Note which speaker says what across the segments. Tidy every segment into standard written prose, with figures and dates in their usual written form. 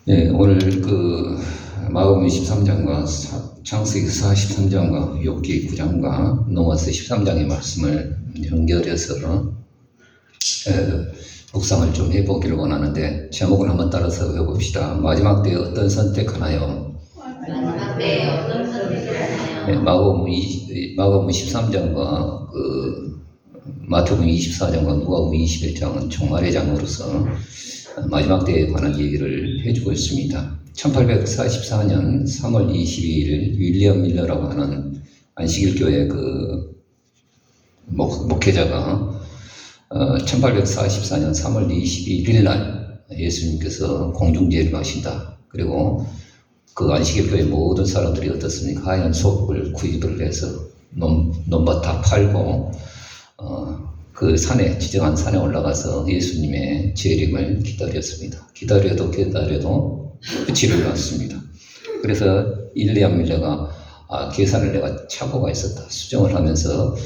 Speaker 1: 네, 오늘 마가복음 23장과 창세기 43장과 욥기 9장과 로마서 13장의 말씀을 연결해서 묵상을 좀 해보기를 원하는데, 제목을 한번 따라서 해봅시다. 마지막 때에 어떤 선택하나요?
Speaker 2: 마지막 때에 어떤 선택하나요?
Speaker 1: 네, 마가복음 13장과 마태복음 24장과 누가복음 21장은 종말의 장으로서 마지막 때에 관한 얘기를 해주고 있습니다. 1844년 3월 22일 윌리엄 밀러라고 하는 안식일교회 목회자가 1844년 3월 21일 날 예수님께서 공중재림하신다. 그리고 그 안식일교회 모든 사람들이 어떻습니까? 하얀 속을 구입을 해서 논밭 다 팔고 그 산에, 지정한 산에 올라가서 예수님의 재림을 기다렸습니다. 기다려도 끝이 났습니다. 그래서 윌리엄 밀러가 계산을 내가 착오가 있었다. 수정을 하면서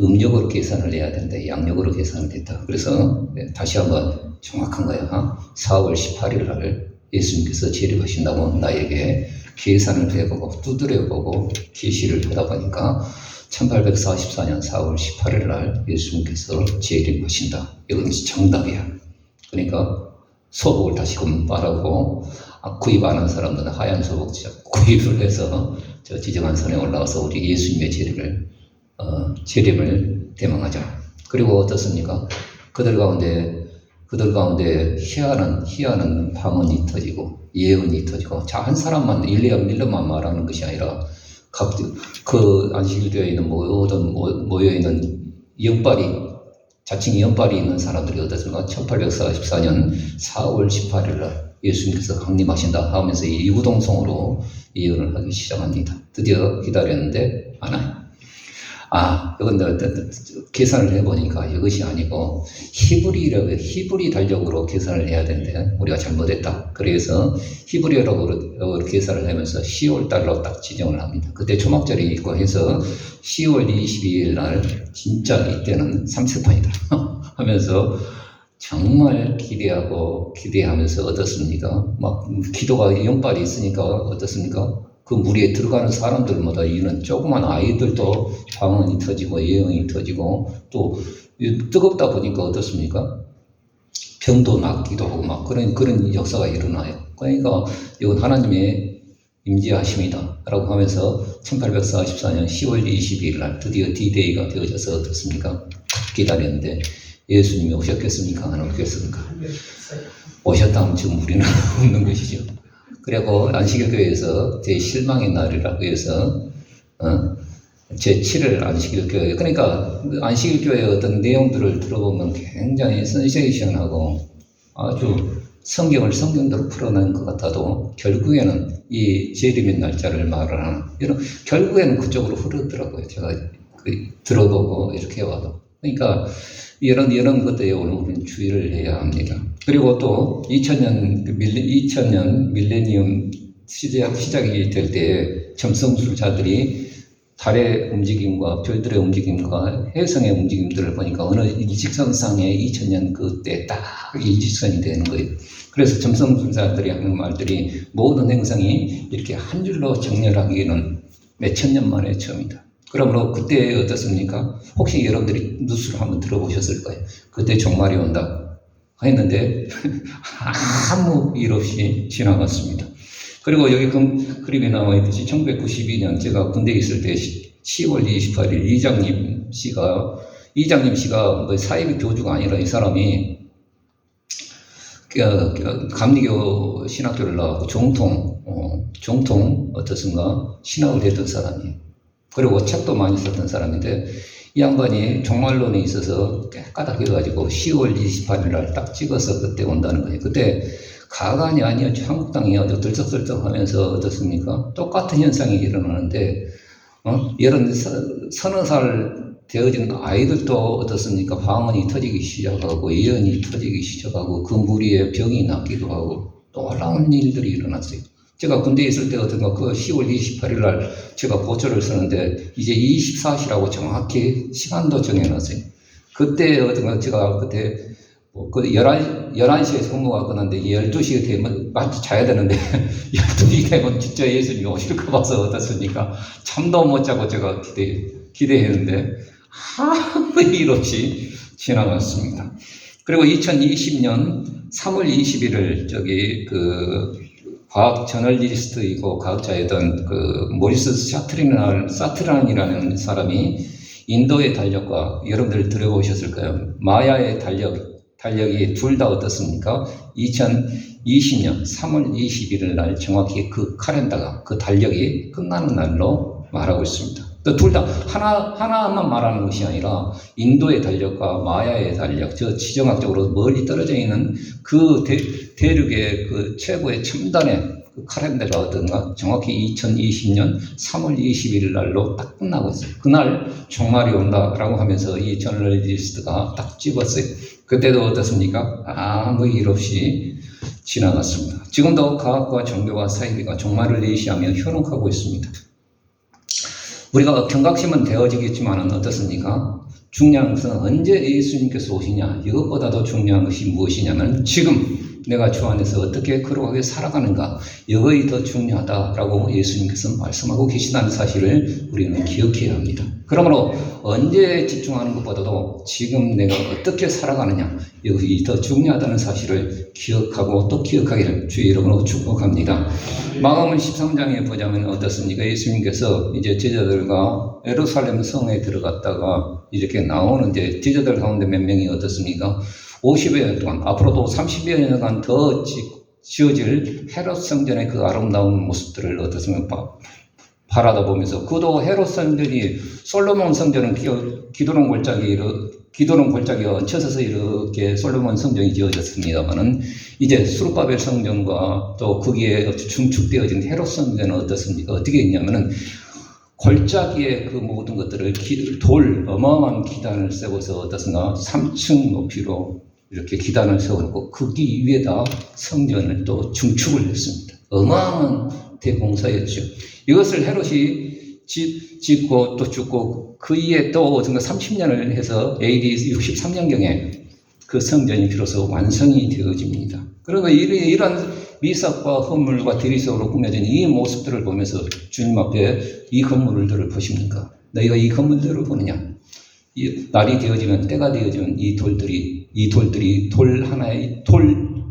Speaker 1: 음력으로 계산을 해야 된다. 양력으로 계산을 했다. 그래서 다시 한번 정확한 거야. 4월 18일 날 예수님께서 재림하신다고 나에게 계산을 해보고 두드려보고 계시를 하다 보니까 1844년 4월 18일 날 예수님께서 재림하신다. 이건 정답이야. 그러니까 소복을 다시금 말하고 구입 안 한 사람들은 하얀 소복 구입을 해서 저 지정한 산에 올라가서 우리 예수님의 재림을 대망하자. 그리고 어떻습니까? 그들 가운데 희한한 방언이 터지고 예언이 터지고, 한 사람만, 윌리엄 밀러만 말하는 것이 아니라 그 안식일교회에 있는 모여있는 자칭 연발이 있는 사람들이 어떻습니까? 1844년 4월 18일 날 예수님께서 강림하신다 하면서 이구동성으로 예언을 하기 시작합니다. 드디어 기다렸는데 안 와요. 이건 계산을 해보니까 이것이 아니고 히브리 달력으로 계산을 해야 되는데 우리가 잘못했다. 그래서 히브리어로 계산을 하면서 10월 달로 딱 지정을 합니다. 그때 초막절이 있고 해서 10월 22일 날 진짜 이때는 삼색판이다 하면서 정말 기대하면서 어떻습니까? 막 기도가 연발이 있으니까 어떻습니까? 그 무리에 들어가는 사람들마다 이는 조그만 아이들도 방언이 터지고 예언이 터지고, 또 뜨겁다 보니까 어떻습니까? 병도 낫기도 하고 막 그런 역사가 일어나요. 그러니까 이건 하나님의 임재하심이다 라고 하면서 1844년 10월 22일 날 드디어 D-Day가 되어져서 어떻습니까? 기다렸는데 예수님이 오셨겠습니까? 안 오셨겠습니까? 오셨다면 지금 우리는 없는 것이죠. 그리고 안식일교회에서 제 실망의 날이라고 해서 제7일 안식일교회, 그러니까 안식일교회의 어떤 내용들을 들어보면 굉장히 센세이션하고 아주 성경대로 풀어낸 것 같아도 결국에는 이 재림의 날짜를 말을 하는, 결국에는 그쪽으로 흐르더라고요. 제가 들어보고 이렇게 와도. 그러니까 이런 것들에 오늘 우리는 주의를 해야 합니다. 그리고 또 2000년 밀레니엄 시작이 될 때 점성술자들이 달의 움직임과 별들의 움직임과 해성의 움직임들을 보니까 어느 일직선상에 2000년 그때 딱 일직선이 되는 거예요. 그래서 점성술자들이 하는 말들이 모든 행성이 이렇게 한 줄로 정렬하기에는 몇천 년 만에 처음이다. 그러므로 그때 어떻습니까? 혹시 여러분들이 뉴스를 한번 들어보셨을 거예요. 그때 종말이 온다 했는데 아무 일 없이 지나갔습니다. 그리고 여기 그림에 나와 있듯이 1992년 제가 군대에 있을 때 10월 28일 이장님 씨가 사이비 교주가 아니라 이 사람이 감리교 신학교를 나와서 정통 어떻습니까? 신학을 했던 사람이에요. 그리고 책도 많이 썼던 사람인데 이 양반이 종말론에 있어서 깨끗하게가지고 10월 28일 날 딱 찍어서 그때 온다는 거예요. 그때 가관이 아니었죠. 한국 땅이 아주 들썩들썩 하면서 어떻습니까? 똑같은 현상이 일어나는데 이런 서너 살 되어진 아이들도 어떻습니까? 방언이 터지기 시작하고 예언이 터지기 시작하고 그 무리에 병이 낫기도 하고 놀라운 일들이 일어났어요. 제가 군대에 있을 때 어떤가 그 10월 28일 날 제가 보초를 쓰는데 이제 24시라고 정확히 시간도 정해놨어요. 그때 어떤가 제가 그때 그 11시에 성모가 끝났는데 12시가 되면 마치 자야 되는데 12시 되면 진짜 예수님이 오실까 봐서 어떻습니까? 잠도 못 자고 제가 기대했는데 아무 일 없이 지나갔습니다. 그리고 2020년 3월 21일 그 과학 저널리스트이고 과학자였던 그 모리스 사트란이라는 사람이 인도의 달력과 여러분들 들어보셨을까요? 마야의 달력이 둘 다 어떻습니까? 2020년 3월 21일 날 정확히 그 칼렌더가 그 달력이 끝나는 날로 말하고 있습니다. 또 둘 다 하나만 말하는 것이 아니라 인도의 달력과 마야의 달력, 저 지정학적으로 멀리 떨어져 있는 그 대륙의 그 최고의 첨단의 그 칼렌더가 어떤가 정확히 2020년 3월 21일 날로 딱 끝나고 있어요. 그날 종말이 온다라고 하면서 이 저널리스트가 딱 집었어요. 그때도 어떻습니까? 아무 일 없이 지나갔습니다. 지금도 과학과 종교와 사이비가 종말을 예시하며 현혹하고 있습니다. 우리가 경각심은 되어지겠지만 어떻습니까? 중요한 것은 언제 예수님께서 오시냐. 이것보다도 중요한 것이 무엇이냐면 지금 내가 주 안에서 어떻게 거룩하게 살아가는가. 이것이 더 중요하다라고 예수님께서 말씀하고 계시다는 사실을 우리는 기억해야 합니다. 그러므로 언제 집중하는 것보다도 지금 내가 어떻게 살아가느냐. 이것이 더 중요하다는 사실을 기억하고 또 기억하기를 주의 이름으로 축복합니다. 마가복음 13장에 보자면 어떻습니까? 예수님께서 이제 제자들과 예루살렘 성에 들어갔다가 이렇게 나오는데 제자들 가운데 몇 명이 어떻습니까? 50여 년 동안 앞으로도 30여 년간 더 지어질 헤롯 성전의 그 아름다운 모습들을 어떻습니까? 바라다 보면서 그도 헤롯 성전이 솔로몬 성전은 기도론 골짜기에 얹혀서서 이렇게 솔로몬 성전이 지어졌습니다만은 이제 수르바벨 성전과 또 거기에 중축되어진 헤롯 성전은 어떻습니까? 어떻게 했냐면은 골짜기에 그 모든 것들을 어마어마한 기단을 세워서 어떻습니까? 3층 높이로 이렇게 기단을 세워놓고 거기 위에다 성전을 또 중축을 했습니다. 어마어마한 대공사였죠. 이것을 헤롯이 짓고 또 죽고 그 이에 또 30년을 해서 AD 63년경에 그 성전이 비로소 완성이 되어집니다. 그러니까 이런 미석과 헌물과 대리석으로 꾸며진 이 모습들을 보면서 주님 앞에 이 건물들을 보십니까? 너희가 이 건물들을 보느냐? 이 날이 되어지면 때가 되어지면 이 돌들이 돌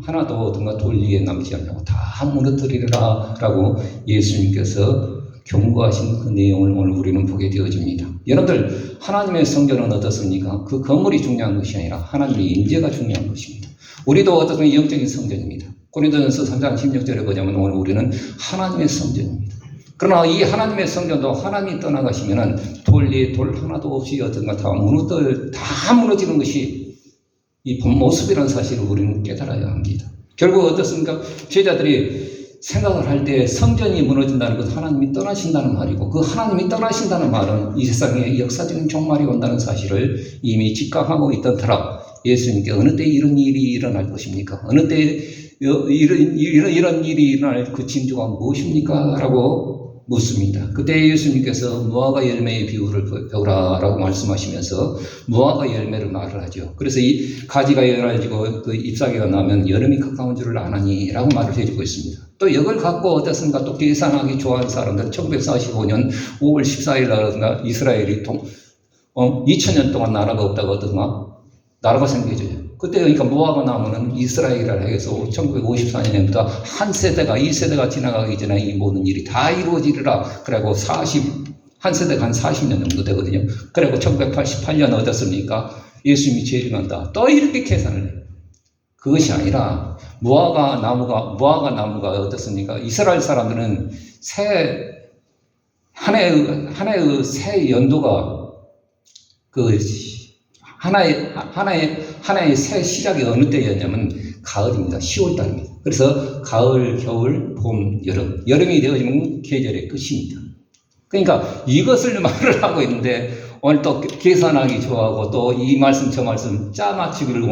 Speaker 1: 하나도 어떤가 돌 위에 남지 않냐고 다 무너뜨리라라고 예수님께서 경고하신 그 내용을 오늘 우리는 보게 되어집니다. 여러분들 하나님의 성전은 어떻습니까? 그 건물이 중요한 것이 아니라 하나님의 임재가 중요한 것입니다. 우리도 어떤 영적인 성전입니다. 고린도전서 3장 16절에 보자면 오늘 우리는 하나님의 성전입니다. 그러나 이 하나님의 성전도 하나님이 떠나가시면은 돌 위에 돌 하나도 없이 어떤가 다 무너지는 것이 이 본 모습이라는 사실을 우리는 깨달아야 합니다. 결국 어떻습니까? 제자들이 생각을 할 때 성전이 무너진다는 것은 하나님이 떠나신다는 말이고 그 하나님이 떠나신다는 말은 이 세상에 역사적인 종말이 온다는 사실을 이미 직감하고 있던 터라 예수님께 어느 때 이런 일이 일어날 것입니까? 어느 때 이런 일이 일어날 그 징조가 무엇입니까? 라고 묻습니다. 그때 예수님께서 무화과 열매의 비유를 배우라라고 말씀하시면서 무화과 열매를 말을 하죠. 그래서 이 가지가 열어지고 그 잎사귀가 나면 여름이 가까운 줄을 아나니라고 말을 해주고 있습니다. 또 이걸 갖고 어떻습니까? 또 계산하기 좋아하는 사람들 1945년 5월 14일 날인가 이스라엘이 2000년 동안 나라가 없다고 어떤가? 나라가 생겨져요. 그때 그러니까 무화과 나무는 이스라엘이라 해서 1954년부터 한 세대가 2세대가 지나가기 전에 이 모든 일이 다 이루어지리라. 그리고 한 세대가 한 40년 정도 되거든요. 그리고 1988년 어떻습니까? 예수님이 재림한다. 또 이렇게 계산을 해요. 그것이 아니라 무화과 나무가 어떻습니까? 이스라엘 사람들은 한 해의 새 연도가 하나의 새 시작이 어느 때였냐면 가을입니다. 10월 달입니다. 그래서 가을, 겨울, 봄, 여름. 여름이 되어지면 계절의 끝입니다. 그러니까 이것을 말을 하고 있는데 오늘 또 계산하기 좋아하고 또 이 말씀 저 말씀 짜맞추기를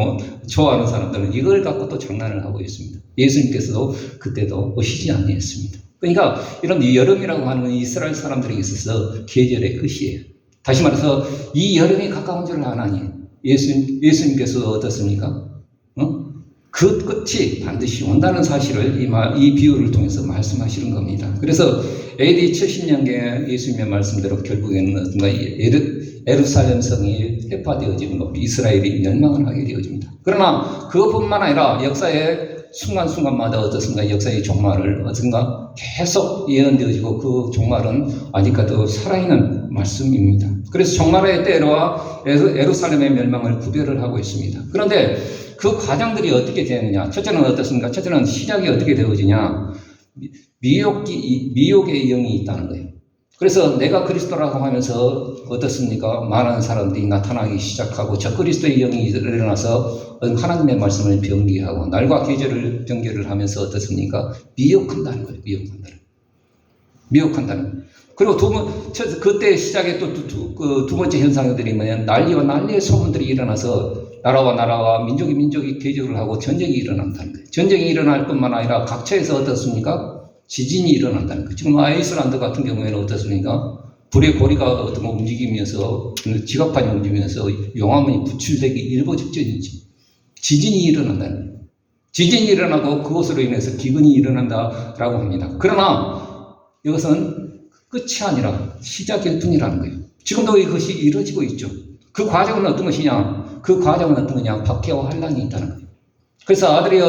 Speaker 1: 좋아하는 사람들은 이걸 갖고 또 장난을 하고 있습니다. 예수님께서도 그때도 오시지 아니했습니다. 그러니까 이런 여름이라고 하는 이스라엘 사람들에게 있어서 계절의 끝이에요. 다시 말해서 이 여름이 가까운 줄을 아나니 예수님께서 어떻습니까? 그 끝이 반드시 온다는 사실을 이 비유를 통해서 말씀하시는 겁니다. 그래서 AD 70년경에 예수님의 말씀대로 결국에는 어떤가 예루살렘 성이 회파되어지고 이스라엘이 멸망을 하게 되어집니다. 그러나 그것뿐만 아니라 역사의 순간순간마다 어떻습니까? 역사의 종말을 어떤가 계속 예언되어지고 그 종말은 아직까지도 살아있는 말씀입니다. 그래서 종말의 때와 예루살렘의 멸망을 구별을 하고 있습니다. 그런데 그 과정들이 어떻게 되느냐? 첫째는 어떻습니까? 첫째는 시작이 어떻게 되어지냐? 미혹의 영이 있다는 거예요. 그래서 내가 그리스도라고 하면서 어떻습니까? 많은 사람들이 나타나기 시작하고 저 그리스도의 영이 일어나서 하나님의 말씀을 변기하고 날과 계절을 변개를 하면서 어떻습니까? 미혹한다는 거예요. 미혹한다는 거예요. 그리고 그때 시작에 또 두 번째 현상들이 뭐냐면 난리와 난리의 소문들이 일어나서 나라와 민족이 계절을 하고 전쟁이 일어난다는 거예요. 전쟁이 일어날 뿐만 아니라 각처에서 어떻습니까? 지진이 일어난다는 거예요. 지금 아이슬란드 같은 경우에는 어떻습니까? 불의 고리가 어떤 거 움직이면서 지각판이 움직이면서 용암이 구출되기 일보 직전이지. 지진이 일어난다는 거예요. 지진이 일어나고 그것으로 인해서 기근이 일어난다라고 합니다. 그러나 이것은 끝이 아니라 시작일 뿐이라는 거예요. 지금도 이것이 이루어지고 있죠. 그 과정은 어떤 것이냐? 그 과정은 어떤 거냐? 박해와 환란이 있다는 거예요. 그래서 아비가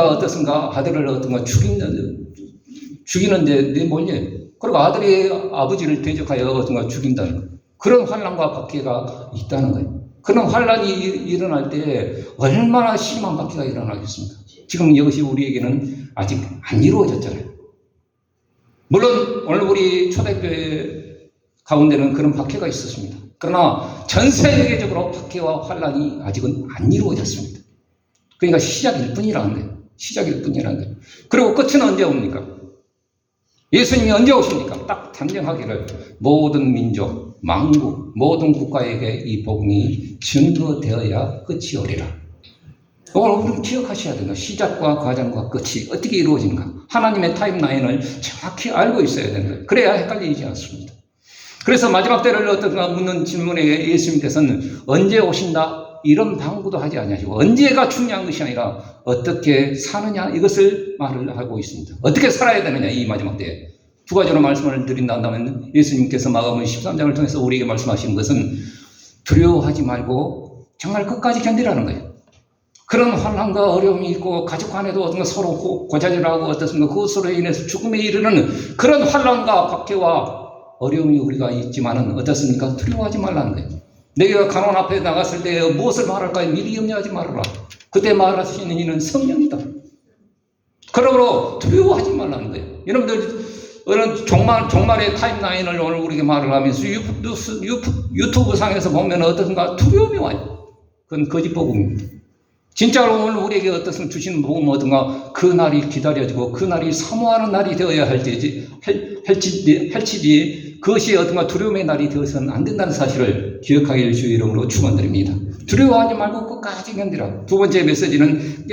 Speaker 1: 어떻습니까? 아들을 어떤가 죽이는데 내몰려요. 그리고 아들이 아버지를 대적하여 어떤가 죽인다는 거예요. 그런 환란과 박해가 있다는 거예요. 그런 환란이 일어날 때 얼마나 심한 박해가 일어나겠습니까? 지금 이것이 우리에게는 아직 안 이루어졌잖아요. 물론 오늘 우리 초대교회 가운데는 그런 박해가 있었습니다. 그러나 전 세계적으로 박해와 환란이 아직은 안 이루어졌습니다. 그러니까 시작일 뿐이라는 거예요. 그리고 끝은 언제 옵니까? 예수님이 언제 오십니까? 딱 단정하기를 모든 민족, 만국, 모든 국가에게 이 복음이 증거되어야 끝이 오리라. 오늘 우리는 기억하셔야 된다. 시작과 과정과 끝이 어떻게 이루어진가. 하나님의 타임라인을 정확히 알고 있어야 되는 거예요. 그래야 헷갈리지 않습니다. 그래서 마지막 때를 어떤가 묻는 질문에 예수님께서는 언제 오신다? 이런 방구도 하지 않으시고 언제가 중요한 것이 아니라 어떻게 사느냐 이것을 말을 하고 있습니다. 어떻게 살아야 되느냐 이 마지막 때에. 두 가지로 말씀을 드린다면 예수님께서 마가복음 13장을 통해서 우리에게 말씀하신 것은 두려워하지 말고 정말 끝까지 견디라는 거예요. 그런 환난과 어려움이 있고 가족 간에도 어떤 서로 고자질하고 어떻습니까? 그것으로 인해서 죽음에 이르는 그런 환난과 박해와 어려움이 우리가 있지만은 어떻습니까? 두려워하지 말라는 거예요. 내가 간원 앞에 나갔을 때 무엇을 말할까요? 미리 염려하지 말아라. 그때 말할 수 있는 이는 성령이다. 그러므로 두려워하지 말라는 거예요. 여러분들 종말의 타임라인을 오늘 우리에게 말을 하면서 유튜브 상에서 보면 어떻습니까? 두려움이 와요. 그건 거짓 복음입니다. 진짜로 오늘 우리에게 어떻습니까? 주시는 복음은 어떤가? 그 날이 기다려지고 그 날이 사모하는 날이 되어야 할지지 그것이 어떤가 두려움의 날이 되어서는 안 된다는 사실을 기억하기를 주의 이름으로 축원드립니다. 두려워하지 말고 끝까지 견디라. 두 번째 메시지는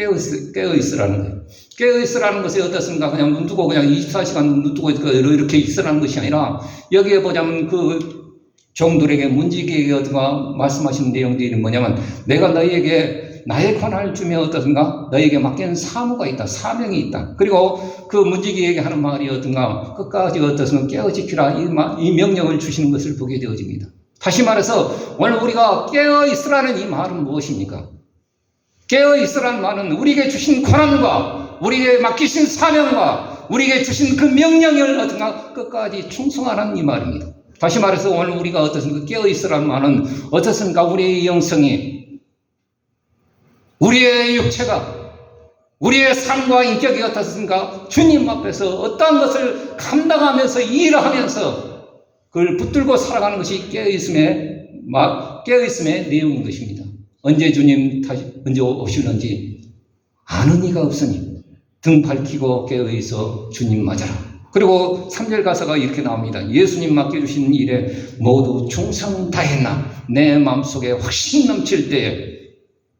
Speaker 1: 깨어있으라는 거예요. 깨어있으라는 것이 어떻습니까? 그냥 눈 뜨고 그냥 24시간 눈 뜨고 이렇게 있으라는 것이 아니라 여기에 보자면 그 종들에게 문지기에게 어떤가 말씀하시는 내용들이 뭐냐면 내가 너희에게 나의 권한을 주며 어떻든가 너에게 맡기는 사무가 있다. 사명이 있다. 그리고 그 문지기에게 하는 말이 어떤가 끝까지 어떻습니까? 깨어 지키라. 이 명령을 주시는 것을 보게 되어집니다. 다시 말해서 오늘 우리가 깨어 있으라는 이 말은 무엇입니까? 깨어 있으라는 말은 우리에게 주신 권한과 우리에게 맡기신 사명과 우리에게 주신 그 명령을 어떤가 끝까지 충성하라는 이 말입니다. 다시 말해서 오늘 우리가 어떻습니까? 깨어 있으라는 말은 어떻습니까? 우리의 영성이 우리의 육체가 우리의 삶과 인격이 어떻습니까? 주님 앞에서 어떠한 것을 감당하면서 일하면서 그걸 붙들고 살아가는 것이 깨어있음의 내용인 것입니다. 언제 주님 언제 오실는지 아는 이가 없으니 등 밝히고 깨어있어 주님 맞아라. 그리고 3절 가사가 이렇게 나옵니다. 예수님 맡겨주신 일에 모두 충성 다했나 내 마음속에 확신 넘칠 때에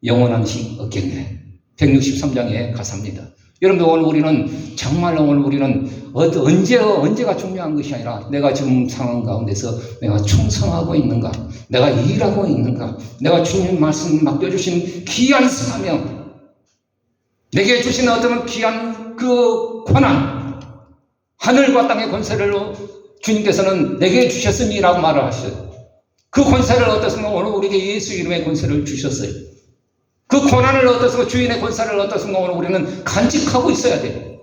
Speaker 1: 영원한 식 얻겠네. 163장의 가사입니다. 여러분들 오늘 우리는 정말로 오늘 우리는 언제가 중요한 것이 아니라 내가 지금 상황 가운데서 내가 충성하고 있는가, 내가 일하고 있는가, 내가 주님 말씀 맡겨주신 귀한 사명, 내게 주신 어떤 귀한 그 권한, 하늘과 땅의 권세를 주님께서는 내게 주셨으니라고 말을 하셨어요. 그 권세를 어떻습니까? 오늘 우리에게 예수 이름의 권세를 주셨어요. 그 권한을 어떻습니까? 주인의 권세를 어떻습니까? 오늘 우리는 간직하고 있어야 돼요.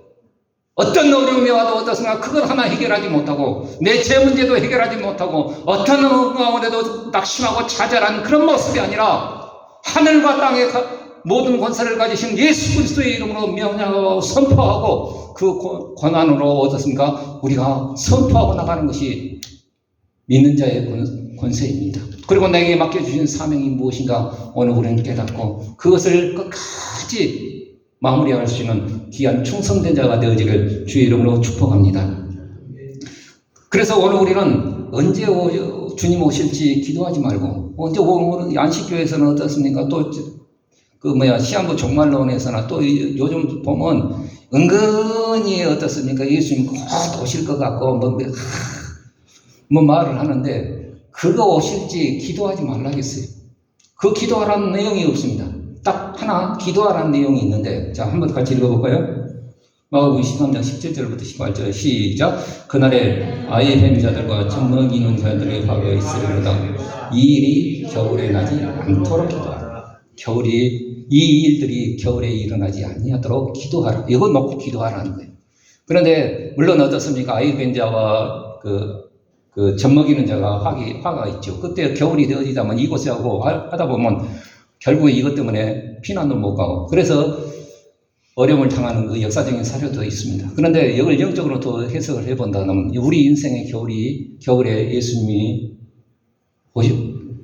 Speaker 1: 어떤 어려움이 와도 어떻습니까? 그걸 하나 해결하지 못하고 내 죄 문제도 해결하지 못하고 어떤 가운데도 낙심하고 좌절한 그런 모습이 아니라 하늘과 땅의 모든 권세를 가지신 예수 그리스도의 이름으로 명령하고 선포하고 그 권한으로 어떻습니까? 우리가 선포하고 나가는 것이 믿는 자의 권세입니다. 그리고 내게 맡겨주신 사명이 무엇인가 오늘 우리는 깨닫고 그것을 끝까지 마무리할 수 있는 귀한 충성된 자가 되어지길 주의 이름으로 축복합니다. 그래서 오늘 우리는 언제 주님 오실지 기도하지 말고 언제 오늘 안식교에서는 어떻습니까? 또 시한부 종말론에서나 또 요즘 보면 은근히 어떻습니까? 예수님 곧 오실 것 같고 뭐 말을 하는데 그거 오실지 기도하지 말라겠어요. 그 기도하라는 내용이 없습니다. 딱 하나 기도하라는 내용이 있는데 자 한번 같이 읽어볼까요? 마가복음 23장 17절부터 18절 시작. 그날에 아이 뱀 자들과 젖 먹이는 자들의 화가 있으리로다. 이 일이 겨울에 나지 않도록 기도하라. 이 일들이 겨울에 일어나지 아니하도록 기도하라. 이거 놓고 기도하라는 거예요. 그런데 물론 어떻습니까? 아이 뱀 자와 젖 먹이는 자가 화가 있죠. 그때 겨울이 되어지자면 이곳에 하다 보면 결국에 이것 때문에 피난도 못 가고 그래서 어려움을 당하는 그 역사적인 사례도 있습니다. 그런데 이걸 영적으로 더 해석을 해본다면 우리 인생의 겨울에 예수님이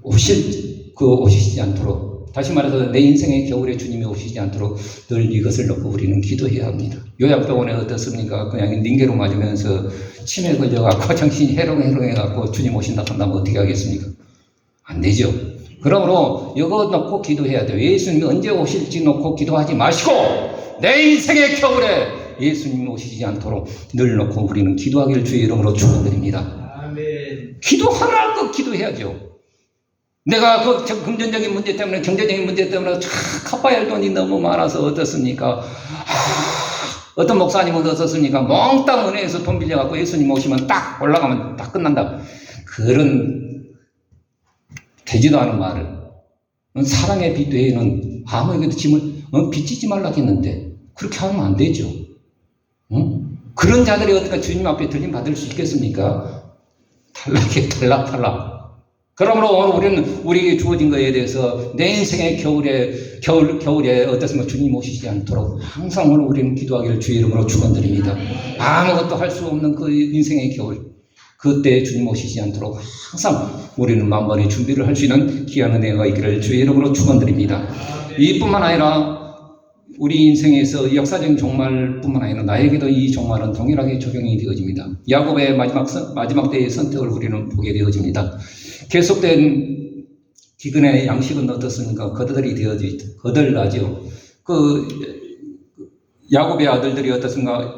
Speaker 1: 오시지 않도록 다시 말해서 내 인생의 겨울에 주님이 오시지 않도록 늘 이것을 놓고 우리는 기도해야 합니다. 요양병원에 어떻습니까? 그냥 링게로 맞으면서 치매 걸려갖고 정신이 해롱해롱해갖고 주님 오신다 한다면 어떻게 하겠습니까? 안 되죠. 그러므로 이거 놓고 기도해야 돼요. 예수님이 언제 오실지 놓고 기도하지 마시고 내 인생의 겨울에 예수님이 오시지 않도록 늘 놓고 우리는 기도하기를 주의 이름으로 축원드립니다. 아멘. 기도하라는 거 기도해야죠. 내가 그 금전적인 문제 때문에 경제적인 문제 때문에 갚아야 할 돈이 너무 많아서 어떻습니까? 어떤 목사님은 어떻습니까? 몽땅 은혜에서 돈 빌려갖고 예수님 오시면 딱 올라가면 딱 끝난다. 그런 되지도 않은 말을 사랑의 빛 외에는 아무에게도 짐을 빚지지 말라 했는데 그렇게 하면 안 되죠. 그런 자들이 어떻게 주님 앞에 들림 받을 수 있겠습니까? 탈락. 그러므로 오늘 우리는 우리에게 주어진 것에 대해서 내 인생의 겨울에 어떻습니까? 주님 오시지 않도록 항상 오늘 우리는 기도하기를 주의 이름으로 축원드립니다. 아무것도 할 수 없는 그 인생의 겨울 그때 주님 오시지 않도록 항상 우리는 만반의 준비를 할 수 있는 귀한 은혜가 있기를 주의 이름으로 축원드립니다. 이뿐만 아니라 우리 인생에서 역사적인 종말뿐만 아니라 나에게도 이 종말은 동일하게 적용이 되어집니다. 야곱의 마지막 때의 선택을 우리는 보게 되어집니다. 계속된 기근의 양식은 어떻습니까? 거들나죠. 야곱의 아들들이 어떻습니까?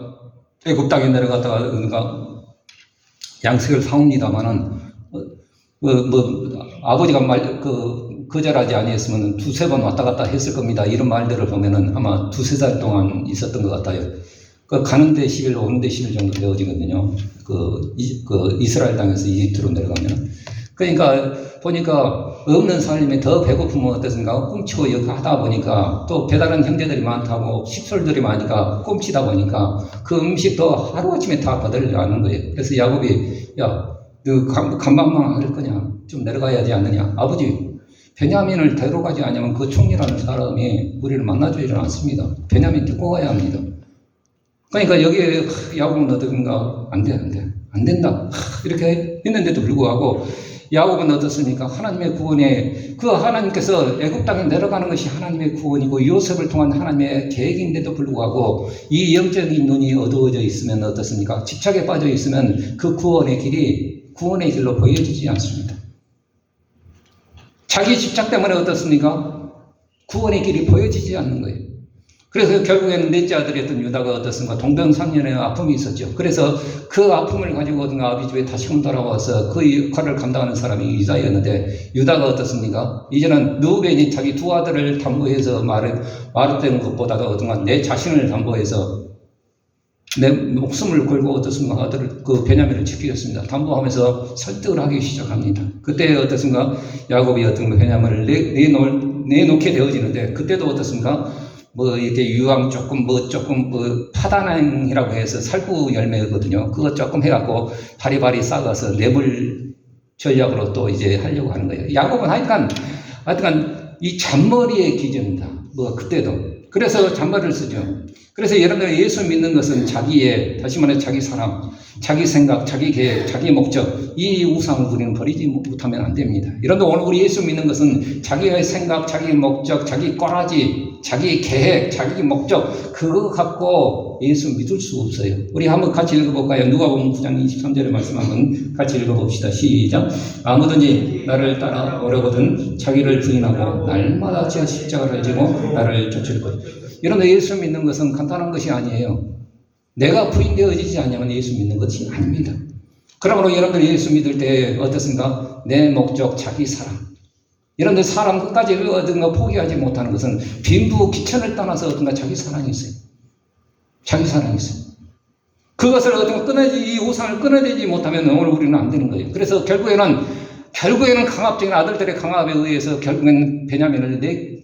Speaker 1: 애굽 땅에 내려갔다가 양식을 사옵니다마는 아버지가 거절하지 아니했으면 두세 번 왔다 갔다 했을 겁니다. 이런 말들을 보면은 아마 두세 달 동안 있었던 것 같아요. 가는데 10일, 오는데 10일 정도 되어지거든요. 이스라엘 땅에서 이집트로 내려가면. 그러니까 보니까 없는 살림에 더 배고프면 어떻습니까? 꽁치고 이렇게 하다 보니까 또 배다른 형제들이 많다고 식솔들이 많으니까 꽁치다 보니까 그 음식도 하루아침에 다 거들려는 거예요. 그래서 야곱이 야, 너 간방만 할 거냐? 좀 내려가야지 않느냐? 아버지, 베냐민을 데려가지 않으면 그 총리라는 사람이 우리를 만나주지 않습니다. 베냐민 데리고 가야 합니다. 그러니까 여기에 야곱은 어떤가? 안 된다. 이렇게 했는데도 불구하고 야곱은 어떻습니까? 하나님의 구원에 하나님께서 애굽 땅에 내려가는 것이 하나님의 구원이고 요셉을 통한 하나님의 계획인데도 불구하고 이 영적인 눈이 어두워져 있으면 어떻습니까? 집착에 빠져 있으면 그 구원의 길로 보여지지 않습니다. 자기 집착 때문에 어떻습니까? 구원의 길이 보여지지 않는 거예요. 그래서 결국에는 넷째 아들이었던 유다가 어떻습니까? 동병상련의 아픔이 있었죠. 그래서 그 아픔을 가지고 아비 집에 다시금 돌아와서 그 역할을 감당하는 사람이 유다였는데, 유다가 어떻습니까? 이제는 르우벤이 자기 두 아들을 담보해서 말했던 것보다도 어떤가 내 자신을 담보해서 내 목숨을 걸고 어떻습니까? 아들을, 베냐민을 지키겠습니다. 담보하면서 설득을 하기 시작합니다. 그때 어떻습니까? 야곱이 어떤 베냐민을 내놓게 되어지는데, 그때도 어떻습니까? 이렇게 유황 조금, 파다낭이라고 해서 살구 열매거든요. 그거 조금 해갖고 바리바리 싸가서 내물 전략으로 또 이제 하려고 하는 거예요. 야곱은 하여간 이 잔머리의 기준이다. 그때도. 그래서 잔머리를 쓰죠. 그래서 여러분들 예수 믿는 것은 다시 말해 자기 사랑, 자기 생각, 자기 계획, 자기 목적, 이 우상을 우리는 버리지 못하면 안 됩니다. 여러분들 오늘 우리 예수 믿는 것은 자기의 생각, 자기 목적, 자기 꼬라지, 자기 계획, 자기 목적, 그거 갖고 예수 믿을 수 없어요. 우리 한번 같이 읽어볼까요? 누가복음 9장 23절의 말씀 한번 같이 읽어봅시다. 시작. 아무든지 나를 따라오려거든 자기를 부인하고 날마다 제 십자가를 지고 나를 쫓을 것. 여러분 예수 믿는 것은 간단한 것이 아니에요. 내가 부인되어지지 않으면 예수 믿는 것이 아닙니다. 그러므로 여러분들 예수 믿을 때 어떻습니까? 내 목적, 자기 사랑. 여러분들 사람 끝까지 어떤가 포기하지 못하는 것은 빈부 귀천을 떠나서 어떤가 자기 사랑이 있어요. 자기 사랑이 있어요. 그것을 어떤가 이 우상을 끊어내지 못하면 오늘 우리는 안 되는 거예요. 그래서 결국에는 강압적인 아들들의 강압에 의해서 결국에는 베냐민을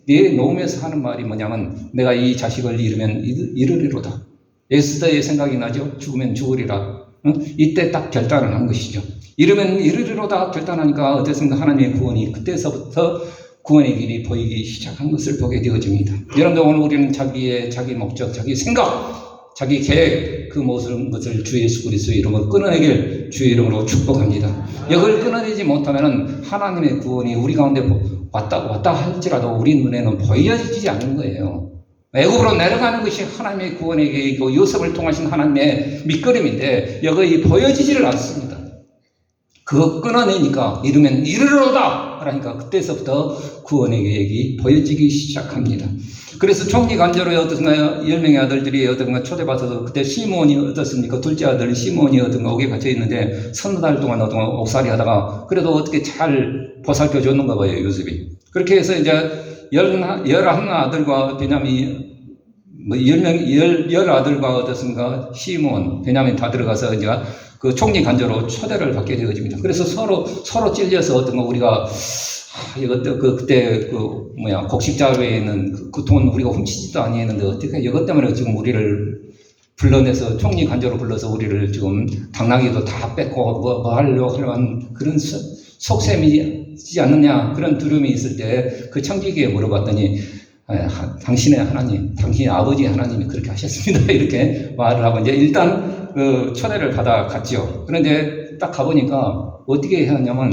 Speaker 1: 내놓으면서 하는 말이 뭐냐면, 내가 이 자식을 잃으면 잃으리로다. 에스더의 생각이 나죠. 죽으면 죽으리라. 이때 딱 결단을 한 것이죠. 잃으면 잃으리로다 결단하니까 어땠습니까? 하나님의 구원이 그때서부터 구원의 길이 보이기 시작한 것을 보게 되어집니다. 여러분들 오늘 우리는 자기 목적, 자기 생각, 자기 계획, 그 모든 것을 주 예수 그리스도의 이름으로 끊어내길 주의 이름으로 축복합니다. 이걸 끊어내지 못하면 하나님의 구원이 우리 가운데 왔다 할지라도 우리 눈에는 보여지지 않는 거예요. 애굽으로 내려가는 것이 하나님의 구원의 계획이고 요셉을 통하신 하나님의 밑거름인데 여기 보여지지를 않습니다. 그거 끊어내니까 이르면 이르러다 그러니까 그때서부터 구원의 계획이 보여지기 시작합니다. 그래서 총리간절로의 어떻습니까? 10명의 아들들이 어떤가 초대받아서 그때 시몬이 어떻습니까? 둘째 아들 시몬이 어떤가 옥에 갇혀 있는데 서너 달 동안 어떤가 옥살이 하다가 그래도 어떻게 잘 보살펴 줬는가 봐요, 요셉이. 그렇게 해서 이제 11 아들과 베냐민 10 아들과 어떻습니까? 시몬, 베냐민 다 들어가서 이제 그 총리 간절로 초대를 받게 되어집니다. 그래서 서로 찔려서 어떤 거 우리가 그때 곡식자루에 있는 그 돈 우리가 훔치지도 아니했는데 어떻게 이것 때문에 지금 우리를 불러내서 총리 간절로 불러서 우리를 지금 당나귀도 다 뺏고 뭐 하려고 하는 그런 속셈이지 않느냐 그런 두려움이 있을 때 그 청지기에 물어봤더니 당신의 하나님, 당신의 아버지 하나님이 그렇게 하셨습니다. 이렇게 말을 하고 이제 일단 그 초대를 받아 갔죠. 그런데 딱 가보니까 어떻게 했냐면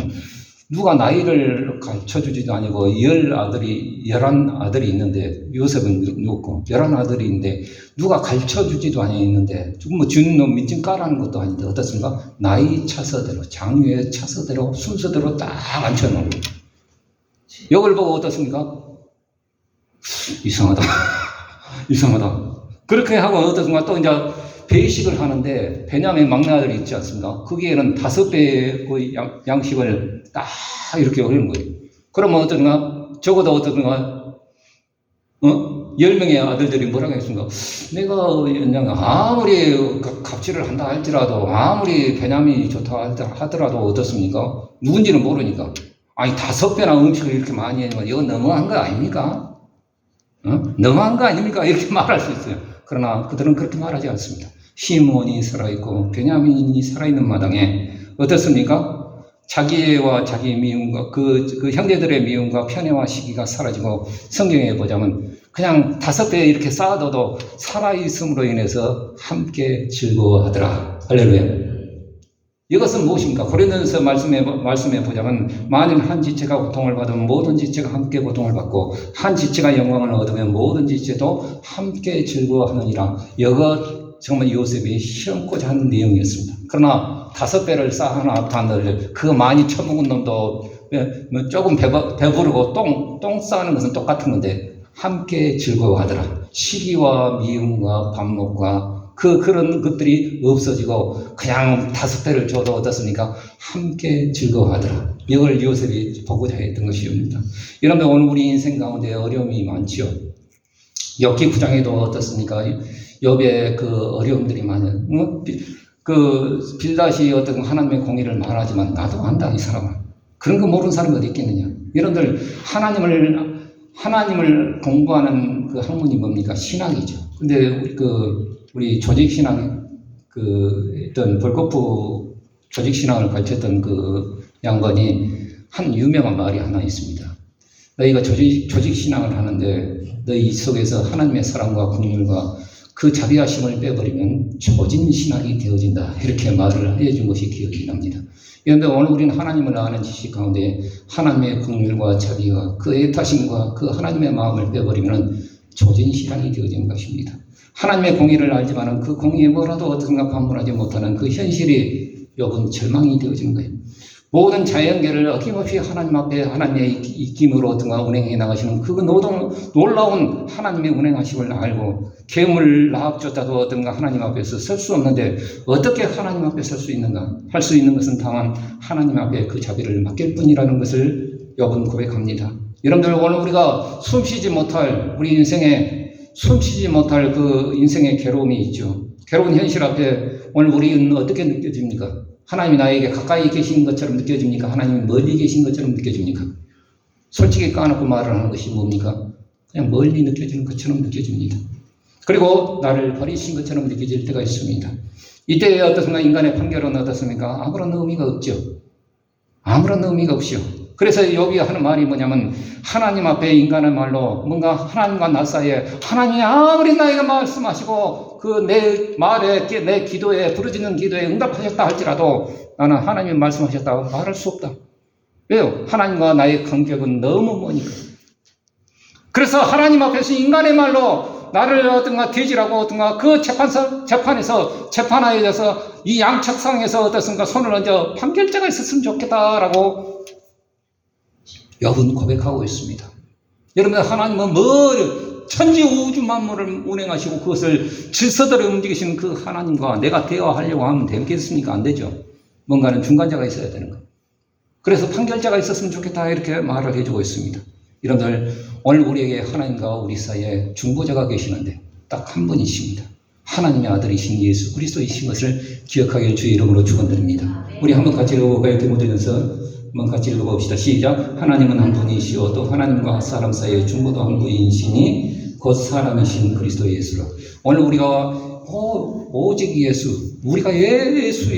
Speaker 1: 누가 나이를 가르쳐 주지도 아니고 11 아들이 있는데 요셉은 누웠고 11 아들이 있는데 누가 가르쳐 주지도 아니는데 뭐 주는 놈 민증 까라는 것도 아닌데 어떻습니까? 나이 차서대로 장유의 차서대로 순서대로 딱 앉혀놓은 거예요. 이걸 보고 어떻습니까? 이상하다. 이상하다. 그렇게 하고 어떻습니까? 또 이제 배식을 하는데 베냐민 막내 아들이 있지 않습니까? 거기에는 5배의 그 양식을 딱 이렇게 올리는 거예요. 그러면 어떤가? 적어도 어떤가? 10명의 아들들이 뭐라고 했습니까? 내가 그냥 아무리 갑질을 한다 할지라도 아무리 베냐민이 좋다 하더라도 어떻습니까? 누군지는 모르니까. 아니 5배나 음식을 이렇게 많이 하면 이거 너무한 거 아닙니까? 너무한 거 아닙니까? 이렇게 말할 수 있어요. 그러나 그들은 그렇게 말하지 않습니다. 시몬이 살아있고 베냐민이 살아있는 마당에 어떻습니까? 자기애와 자기 미움과 그 형제들의 미움과 편애와 시기가 사라지고 성경에 보자면 그냥 5배 이렇게 쌓아둬도 살아있음으로 인해서 함께 즐거워하더라. 할렐루야. 이것은 무엇입니까? 고린도전서 말씀에 보자면 만일 한 지체가 고통을 받으면 모든 지체가 함께 고통을 받고 한 지체가 영광을 얻으면 모든 지체도 함께 즐거워하느니라. 이것 정말 요셉이 실험고자 하는 내용이었습니다. 그러나 5배를 쌓아놔 단어를 그 많이 처먹은 놈도 조금 배부르고 똥 싸는 것은 똑같은 건데 함께 즐거워하더라. 시기와 미움과 반목과 그런 것들이 없어지고 그냥 5배를 줘도 어떻습니까? 함께 즐거워하더라. 이걸 요셉이 보고자 했던 것입니다. 여러분들 오늘 우리 인생 가운데 어려움이 많지요. 욥기 9장에도 어떻습니까? 욥의 그 어려움들이 많아요. 그 빌닷이 어떤 하나님의 공의를 말하지만 나도 안다 이 사람은. 그런 거 모르는 사람이 어디 있겠느냐. 여러분들 하나님을 공부하는 그 학문이 뭡니까? 신학이죠. 근데 우리 조직 신학 어떤 벌거프 조직 신학을 가르쳤던 그 양반이 한 유명한 말이 하나 있습니다. 너희가 조직 신학을 하는데 너희 속에서 하나님의 사랑과 긍휼과 그 자비하심을 빼버리면 조진 신학이 되어진다. 이렇게 말을 해준 것이 기억이 납니다. 그런데 오늘 우리는 하나님을 아는 지식 가운데 하나님의 긍휼과 자비와 그 애타심과 그 하나님의 마음을 빼버리면 조진 신학이 되어진 것입니다. 하나님의 공의를 알지만 그 공의에 뭐라도 어떤가 반문하지 못하는 그 현실이 욥은 절망이 되어진 거예요. 모든 자연계를 어김없이 하나님 앞에 하나님의 입김으로 어떤가 운행해 나가시는 그 놀라운 하나님의 운행하심을 알고 괴물 라합조차도 어떤가 하나님 앞에서 설 수 없는데 어떻게 하나님 앞에 설 수 있는가? 할 수 있는 것은 다만 하나님 앞에 그 자비를 맡길 뿐이라는 것을 욥은 고백합니다. 여러분들 오늘 우리가 우리 인생에 숨쉬지 못할 그 인생의 괴로움이 있죠. 괴로운 현실 앞에 오늘 우리는 어떻게 느껴집니까? 하나님이 나에게 가까이 계신 것처럼 느껴집니까? 하나님이 멀리 계신 것처럼 느껴집니까? 솔직히 까놓고 말을 하는 것이 뭡니까? 그냥 멀리 느껴지는 것처럼 느껴집니다. 그리고 나를 버리신 것처럼 느껴질 때가 있습니다. 이때에 어떻습니까? 인간의 판결은 어떻습니까? 아무런 의미가 없죠. 아무런 의미가 없죠. 그래서 욥이 하는 말이 뭐냐면 하나님 앞에 인간의 말로 뭔가 하나님과 나 사이에 하나님이 아무리 나에게 말씀하시고 그 내 말에 내 기도에 부르짖는 기도에 응답하셨다 할지라도 나는 하나님이 말씀하셨다고 말할 수 없다. 왜요? 하나님과 나의 간격은 너무 머니까. 그래서 하나님 앞에서 인간의 말로 나를 어떤가 대질하고 어떤가 그 재판에서 재판하에 대해서 이 양측상에서 어떻습니까? 손을 얹어 판결자가 있었으면 좋겠다라고 욥은 고백하고 있습니다. 여러분 하나님은 천지 우주 만물을 운행하시고 그것을 질서대로 움직이시는 그 하나님과 내가 대화하려고 하면 되겠습니까? 안 되죠. 뭔가는 중간자가 있어야 되는 거예요. 그래서 판결자가 있었으면 좋겠다 이렇게 말을 해주고 있습니다. 여러분들 오늘 우리에게 하나님과 우리 사이에 중보자가 계시는데 딱 한 분이십니다. 하나님의 아들이신 예수 그리스도이신 것을 기억하길 주의 이름으로 축원드립니다. 우리 한번 같이 읽어볼까요? 디모데전서 한번 같이 읽어봅시다. 시작. 하나님은 한 분이시오 또 하나님과 사람 사이의 중보도 한 분이시니 곧 사람이신 그리스도 예수로. 오늘 우리가 오직 예수, 우리가 예수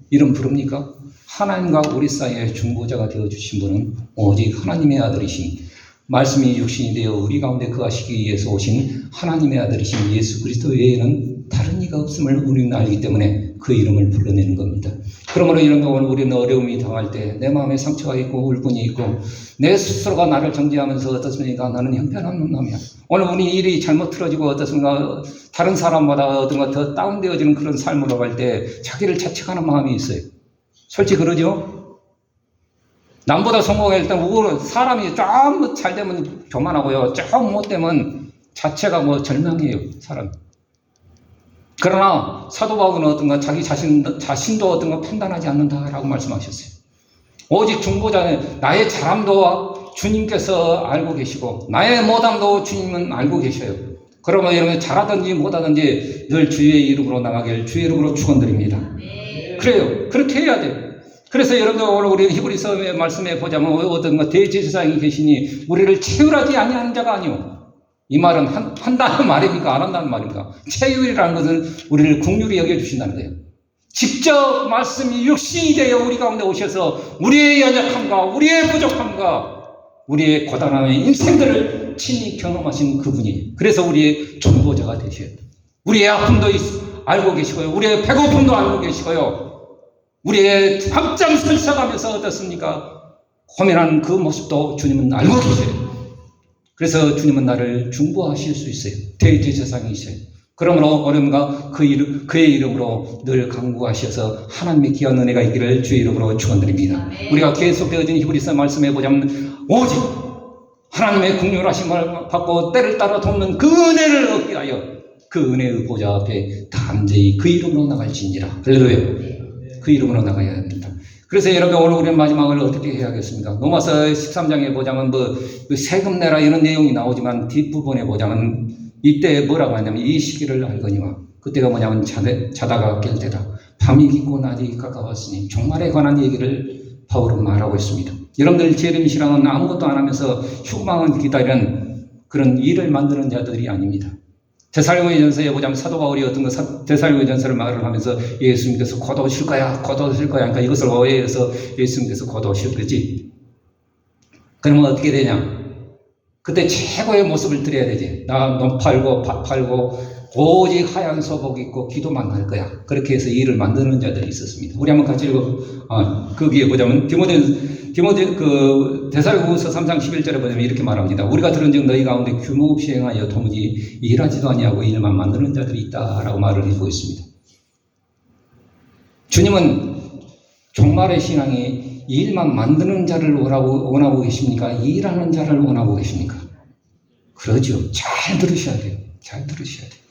Speaker 1: 이름 부릅니까? 하나님과 우리 사이의 중보자가 되어주신 분은 오직 하나님의 아들이신 말씀이 육신이 되어 우리 가운데 거하시기 위해서 오신 하나님의 아들이신 예수 그리스도 외에는 다른 이가 없음을 우리는 알기 때문에 그 이름을 불러내는 겁니다. 그러므로 이런 거 오늘 우리는 어려움이 당할 때 내 마음에 상처가 있고 울분이 있고 내 스스로가 나를 정죄하면서 어떻습니까? 나는 형편없는 놈이야. 오늘 우리 일이 잘못 틀어지고 어떻습니까? 다른 사람보다 어떤가 더 다운되어지는 그런 삶으로 갈 때 자기를 자책하는 마음이 있어요. 솔직히 그러죠? 남보다 성공할 때 사람이 좀 잘 되면 교만하고요. 좀 못되면 자체가 절망해요. 사람. 그러나 사도 바울은 어떤가 자기 자신도 어떤가 판단하지 않는다라고 말씀하셨어요. 오직 중보자는 나의 잘함도 주님께서 알고 계시고 나의 못함도 주님은 알고 계셔요. 그러면 여러분 잘하든지 못하든지 늘 주의 이름으로 나가길 주의 이름으로 축원드립니다. 그래요. 그렇게 해야 돼요. 그래서 여러분들 오늘 우리 히브리서의 말씀에 보자면 어떤가 대제사장이 계시니 우리를 채울하지 아니하는 자가 아니오. 이 말은 한다는 말입니까? 안 한다는 말입니까? 채율이라는 것은 우리를 긍휼히 여겨주신다는 거예요. 직접 말씀이 육신이 되어 우리 가운데 오셔서 우리의 연약함과 우리의 부족함과 우리의 고단함의 인생들을 친히 경험하신 그분이 그래서 우리의 중보자가 되셔야 돼요. 우리의 아픔도 알고 계시고요. 우리의 배고픔도 알고 계시고요. 우리의 앞장설쳐가면서 어떻습니까? 고민하는 그 모습도 주님은 알고 계셔요. 그래서 주님은 나를 중보하실 수 있어요. 대제사장이셔요. 그러므로 어른과 그의 이름으로 늘 강구하셔서 하나님의 귀한 은혜가 있기를 주의 이름으로 축원드립니다. 우리가 계속되어진 히브리서 말씀해 보자면 오직 하나님의 긍휼하심을 받고 때를 따라 돕는 그 은혜를 얻게 하여 그 은혜의 보좌 앞에 담대히 그 이름으로 나갈지니라. 할렐루야. 그 이름으로 나가야 합니다. 그래서 여러분 오늘 우리는 마지막을 어떻게 해야겠습니까? 로마서 13장에 보자면 세금 내라 이런 내용이 나오지만 뒷부분에 보자면 이때 뭐라고 하냐면 이 시기를 알거니와 그때가 뭐냐면 자다가 깰 때다. 밤이 깊고 낮이 가까웠으니 종말에 관한 얘기를 바울은 말하고 있습니다. 여러분들 재림 신앙은 아무것도 안 하면서 휴방을 기다리는 그런 일을 만드는 자들이 아닙니다. 데살로니가전서에 보자면 사도 바울이 어떤 데살로니가전서를 말을 하면서 예수님께서 곧 오실 거야. 그러니까 이것을 오해해서 예수님께서 곧 오실 거지. 그러면 어떻게 되냐? 그때 최고의 모습을 드려야 되지. 나 눈 팔고 밥 팔고 오직 하얀 소복 입고 기도만 할 거야. 그렇게 해서 일을 만드는 자들이 있었습니다. 우리 한번 같이 거기에 보자면 데살로니가후서 3장 11절에 보면 이렇게 말합니다. 우리가 들은즉 너희 가운데 규모 없이 행하여 도무지 일하지도 아니하고 일만 만드는 자들이 있다라고 말을 해주고 있습니다. 주님은 종말의 신앙이 일만 만드는 자를 원하고 계십니까? 일하는 자를 원하고 계십니까? 그러죠. 잘 들으셔야 돼요. 잘 들으셔야 돼요.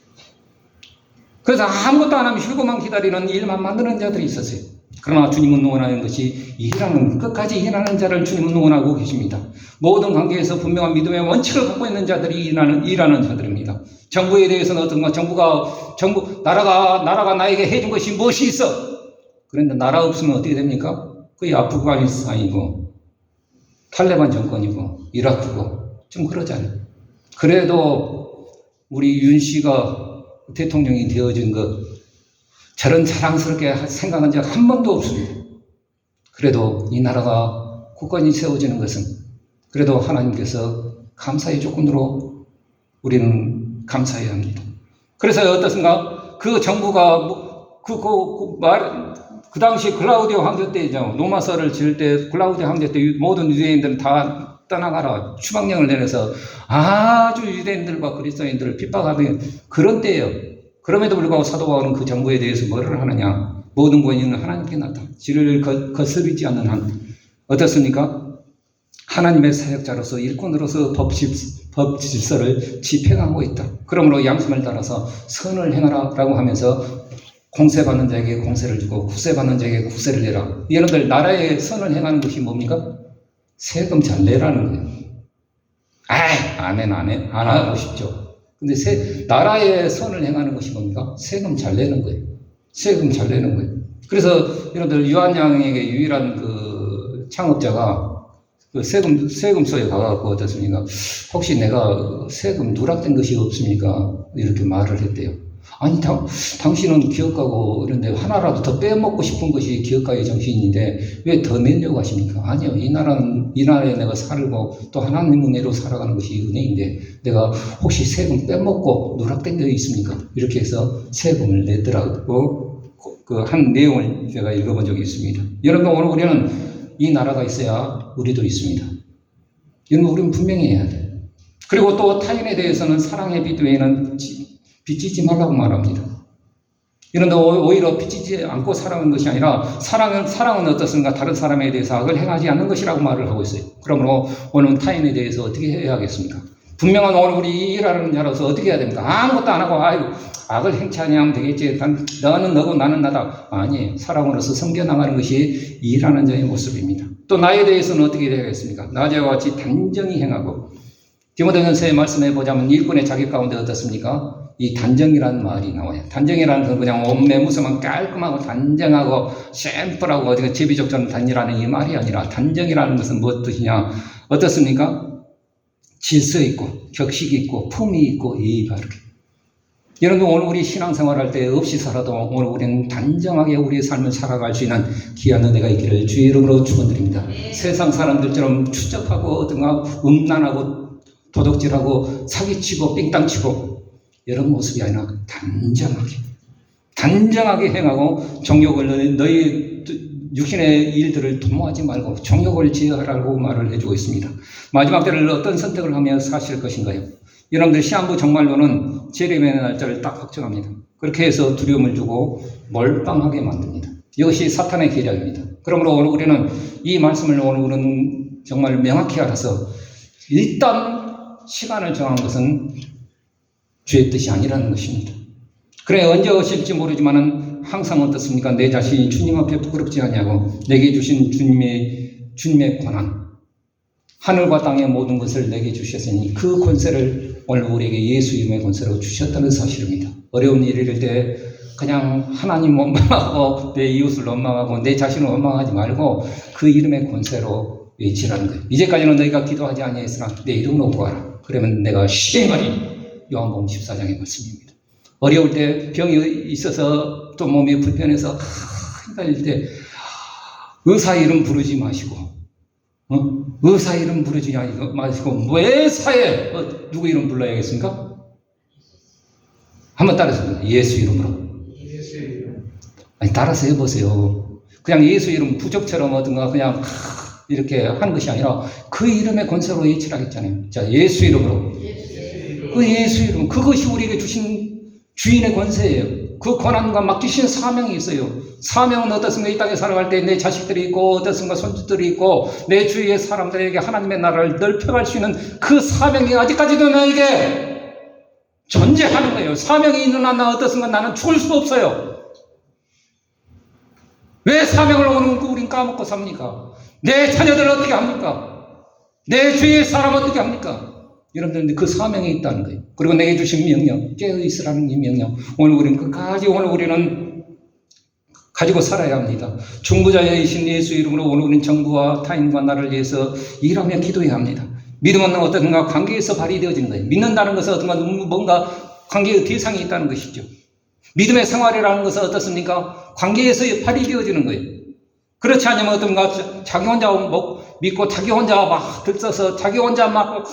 Speaker 1: 그래서 아무것도 안 하면 휴고만 기다리는 일만 만드는 자들이 있었어요. 그러나 주님은 원하는 것이 끝까지 일하는 자를 주님은 원하고 계십니다. 모든 관계에서 분명한 믿음의 원칙을 갖고 있는 자들이 일하는 자들입니다. 정부에 대해서는 어떤가? 나라가 나에게 해준 것이 무엇이 있어? 그런데 나라 없으면 어떻게 됩니까? 그게 아프가니스탄이고 탈레반 정권이고 이라크고 좀 그러잖아요. 그래도 우리 윤 씨가 대통령이 되어진 것 저런 자랑스럽게 생각한 적 한 번도 없습니다. 그래도 이 나라가 국권이 세워지는 것은 그래도 하나님께서 감사의 조건으로 우리는 감사해야 합니다. 그래서 어떻습니까? 그 정부가 그 당시 글라우디오 황제 때죠. 로마서를 지을 때 글라우디오 황제 때 모든 유대인들은 다 떠나가라 추방령을 내려서 아주 유대인들과 그리스도인들을 핍박하는 그런 때예요. 그럼에도 불구하고 사도 바울은 그 정부에 대해서 뭐를 하느냐? 모든 권위는 하나님께 나타. 지를 거스르지 않는 한 어떻습니까? 하나님의 사역자로서 일꾼으로서 법 질서를 집행하고 있다. 그러므로 양심을 따라서 선을 행하라라고 하면서 공세받는 자에게 공세를 주고 구세받는 자에게 구세를 내라. 여러분들 나라의 선을 행하는 것이 뭡니까? 세금 잘 내라는 거예요. 안 하고 싶죠. 근데 나라의 선을 행하는 것이 뭡니까? 세금 잘 내는 거예요. 세금 잘 내는 거예요. 그래서 여러분들 유한양에게 유일한 그 창업자가 그 세금소에 가갖고 어떻습니까? 혹시 내가 세금 누락된 것이 없습니까? 이렇게 말을 했대요. 아니, 당신은 기업가고 이런데 하나라도 더 빼먹고 싶은 것이 기업가의 정신인데 왜 더 내려고 하십니까? 아니요. 이 나라에 내가 살고 또 하나님 은혜로 살아가는 것이 은혜인데 내가 혹시 세금 빼먹고 누락된 데 있습니까? 이렇게 해서 세금을 내더라고 그 한 내용을 제가 읽어본 적이 있습니다. 여러분 오늘 우리는 이 나라가 있어야 우리도 있습니다. 여러분 우리는 분명히 해야 돼요. 그리고 또 타인에 대해서는 사랑의 빛 외에는 비치지 말라고 말합니다. 이런데 오히려 비치지 않고 살아가는 것이 아니라 사랑은 어떻습니까? 다른 사람에 대해서 악을 행하지 않는 것이라고 말을 하고 있어요. 그러므로 오늘 타인에 대해서 어떻게 해야겠습니까? 분명한 오늘 우리 일하는 자로서 어떻게 해야 됩니까? 아무것도 안 하고 악을 행치 아니하면 되겠지. 너는 너고 나는 나다. 아니에요. 사람으로서 섬겨나가는 것이 일하는 자의 모습입니다. 또 나에 대해서는 어떻게 해야겠습니까? 나와 같이 단정히 행하고 디모데전서의 말씀해 보자면 일꾼의 자격 가운데 어떻습니까? 이 단정이라는 말이 나와요. 단정이라는 것은 그냥 옷매무새만 깔끔하고 단정하고 샘플하고 어디가 제비족처럼 단일하는 이 말이 아니라 단정이라는 것은 무엇 뜻이냐? 어떻습니까? 질서 있고 격식 있고 품이 있고 예의 바르게. 여러분 오늘 우리 신앙생활 할 때 없이 살아도 오늘 우리는 단정하게 우리의 삶을 살아갈 수 있는 귀한 은혜가 있기를 주의 이름으로 축원드립니다. 세상 사람들처럼 추적하고 어떤가 음란하고 도둑질하고 사기치고 삥땅치고 이런 모습이 아니라 단정하게 행하고 정욕을 너희 육신의 일들을 도모하지 말고 정욕을 제어하라고 말을 해주고 있습니다. 마지막 때를 어떤 선택을 하며 사실 것인가요? 여러분들 시한부 정말로는 재림의 날짜를 딱 확정합니다. 그렇게 해서 두려움을 주고 몰빵하게 만듭니다. 이것이 사탄의 계략입니다. 그러므로 오늘 우리는 이 말씀을 오늘 우리는 정말 명확히 알아서 일단 시간을 정한 것은 주의 뜻이 아니라는 것입니다. 그래 언제 오실지 모르지만은 항상 어떻습니까? 내 자신이 주님 앞에 부끄럽지 아니하고 내게 주신 주님의 권한, 하늘과 땅의 모든 것을 내게 주셨으니 그 권세를 오늘 우리에게 예수 이름의 권세로 주셨다는 사실입니다. 어려운 일일 때 그냥 하나님 원망하고 내 이웃을 원망하고 내 자신을 원망하지 말고 그 이름의 권세로 외치라는 거예요. 이제까지는 너희가 기도하지 아니했으나 내 이름으로 구하라. 그러면 내가 시행하리. 요한복음 14장의 말씀입니다. 어려울 때 병이 있어서 또 몸이 불편해서 헷갈릴 때 의사 이름 부르지 마시고 의사 이름 부르지 마시고 왜 사에 누구 이름 불러야겠습니까? 한번 따라서 예수 이름으로. 아니 따라서 해보세요. 그냥 예수 이름 부적처럼 어떤가 그냥 이렇게 하는 것이 아니라 그 이름의 권세로 외치라 했잖아요. 자, 예수 이름으로. 그 예수 이름, 그것이 우리에게 주신 주인의 권세예요. 그 권한과 맡기신 사명이 있어요. 사명은 어떻습니까? 이 땅에 살아갈 때 내 자식들이 있고 어떻습니까? 손주들이 있고 내 주위의 사람들에게 하나님의 나라를 넓혀갈 수 있는 그 사명이 아직까지도 나에게 존재하는 거예요. 사명이 있는 한 어떻습니까? 나는 죽을 수 없어요. 왜 사명을 오는 거 우린 까먹고 삽니까? 내 자녀들을 어떻게 합니까? 내 주위의 사람 어떻게 합니까? 여러분들 그 사명이 있다는 거예요. 그리고 내게 주신 명령, 깨어있으라는 이 명령. 오늘 우리는 끝까지 오늘 우리는 가지고 살아야 합니다. 중보자이신 예수 이름으로 오늘 우리는 정부와 타인과 나를 위해서 일하며 기도해야 합니다. 믿음은 어떤가 관계에서 발휘되어지는 거예요. 믿는다는 것은 어떤가 뭔가 관계의 대상이 있다는 것이죠. 믿음의 생활이라는 것은 어떻습니까? 관계에서 발휘되어지는 거예요. 그렇지 않으면 어떤가 자기 혼자 믿고 자기 혼자 막 들써서 자기 혼자 막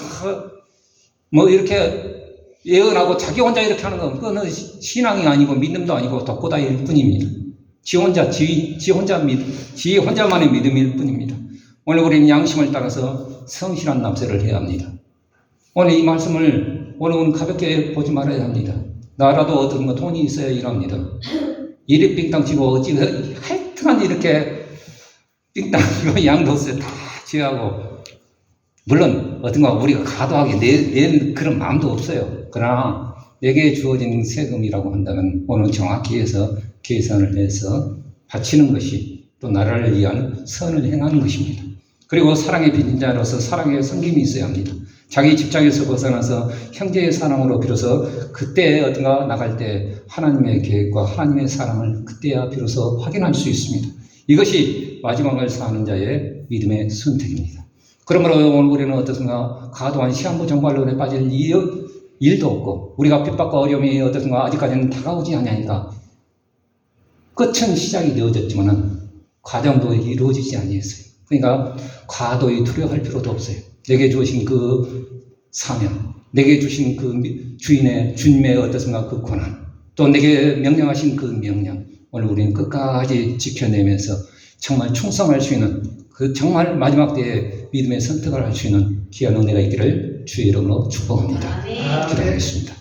Speaker 1: 이렇게 예언하고 자기 혼자 이렇게 하는 건 그거는 신앙이 아니고 믿음도 아니고 독고다일 뿐입니다. 지 혼자만의 믿음일 뿐입니다. 오늘 우리는 양심을 따라서 성실한 납세를 해야 합니다. 오늘 이 말씀을 오늘은 가볍게 보지 말아야 합니다. 나라도 어떤 거 돈이 있어야 일합니다. 일이 빙땅 치고 어찌 하여튼간 이렇게 빙땅 치고 양도세 다 지하고 물론 어떤가 우리가 과도하게 낼 그런 마음도 없어요. 그러나 내게 주어진 세금이라고 한다면 오늘 정확히 해서 계산을 해서 바치는 것이 또 나라를 위한 선을 행하는 것입니다. 그리고 사랑의 빚진자로서 사랑의 섬김이 있어야 합니다. 자기 직장에서 벗어나서 형제의 사랑으로 비로소 그때 어떤가 나갈 때 하나님의 계획과 하나님의 사랑을 그때야 비로소 확인할 수 있습니다. 이것이 마지막을 사는 자의 믿음의 선택입니다. 그러므로 오늘 우리는 어떻습니까? 과도한 시한부 정발론에 빠질 일도 없고 우리가 핍박과 어려움이 어떻습니까? 아직까지는 다가오지 않으니까 끝은 시작이 되어졌지만 과정도 이루어지지 아니했어요. 그러니까 과도히 두려워할 필요도 없어요. 내게 주신 그 사명, 내게 주신 그 주님의 어떻습니까? 그 권한, 또 내게 명령하신 그 명령, 오늘 우리는 끝까지 지켜내면서 정말 충성할 수 있는 그 정말 마지막 때에 믿음의 선택을 할 수 있는 귀한 은혜가 있기를 주의 이름으로 축복합니다. 기도하겠습니다.